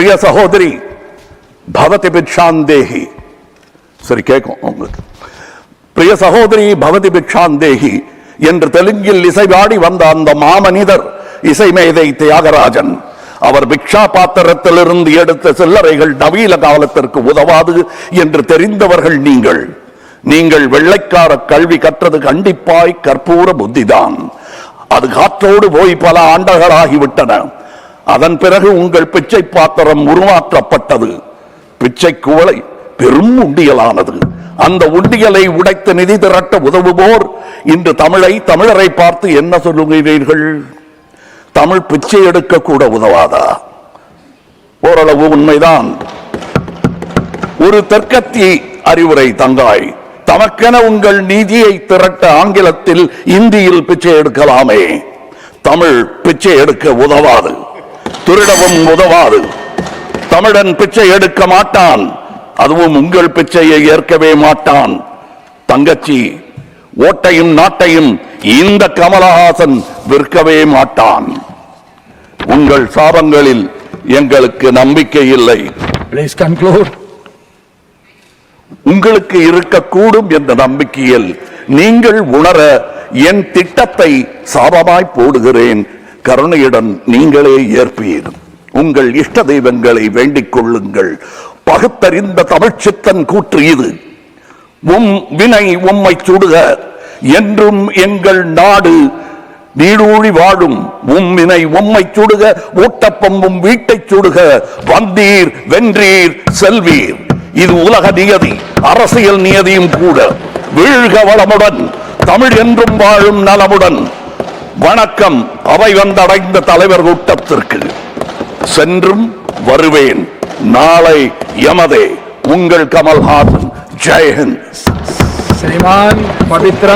प्रिय सहोदरी भवति भिक्षांदेहि சரி கேட்கும் உங்களுக்கு. பிரிய சகோதரி பவதி பிக்ஷாந்தேகி என்று தெலுங்கில் இசைவாடி வந்த அந்த மாமனிதர் இசைமேதை தியாகராஜன். அவர் பிக்ஷா பாத்திரத்திலிருந்து எடுத்த சில்லறைகள் நவீன காலத்திற்கு உதவாது என்று தெரிந்தவர்கள் நீங்கள். நீங்கள் வெள்ளைக்கார கல்வி கற்றது கண்டிப்பாய் கற்பூர புத்திதான். அது காற்றோடு போய் பல ஆண்டுகளாகிவிட்டன. அதன் பிறகு உங்கள் பிச்சை பாத்திரம் உருமாற்றப்பட்டது. பிச்சை குவளை பெரும் உண்டியலானது. அந்த உண்டியலை உடைத்து நிதி திரட்ட உதவுவோர் இன்று தமிழரை பார்த்து என்ன சொல்லுகிறீர்கள்? தமிழ் பிச்சை எடுக்க கூட உதவாதா? ஓரளவு உண்மைதான். ஒரு தெற்கத்தி அறிவுரை தங்காய், தமக்கென உங்கள் நிதியை திரட்ட ஆங்கிலத்தில் இந்தியில் பிச்சை எடுக்கலாமே. தமிழ் பிச்சை எடுக்க உதவாது, திருடவும் உதவாது. தமிழன் பிச்சை எடுக்க மாட்டான், அதுவும் உங்கள் பிச்சையை ஏற்கவே மாட்டான். தங்கச்சி, ஓட்டையும் நாட்டையும் இந்த கமலஹாசன் விற்கவே மாட்டான். உங்கள் சாபங்களில் எங்களுக்கு நம்பிக்கை இல்லை. Please conclude. உங்களுக்கு இருக்கக்கூடும் என்ற நம்பிக்கையில் நீங்கள் உணர என் திட்டத்தை சாபமாய் போடுகிறேன். கருணையுடன் நீங்களே ஏற்பீர். உங்கள் இஷ்ட தெய்வங்களை வேண்டிக் கொள்ளுங்கள். பகுத்தறிந்த தமிழ்ச்சித்தன் கூற்று இது. வினை உம்மை சுடுக, என்றும் எங்கள் நாடு நீடூழி வாழும். வினை உம்மை சுடுக, ஊட்டப்பம்பும் வீட்டை சுடுக. வந்தீர் வென்றீர் செல்வீர். இது உலக நியதி, அரசியல் நியதியும் கூட. வீழ்க வளமுடன், தமிழ் என்றும் வாழும் நலமுடன். வணக்கம் அவை வந்தடைந்த தலைவர் கூட்டத்திற்கு. சென்றும் வருவேன். நாளை யமதே. உங்கள் கமல்ஹாசன். ஜெய் ஹிந்த். श्रीमान पवित्र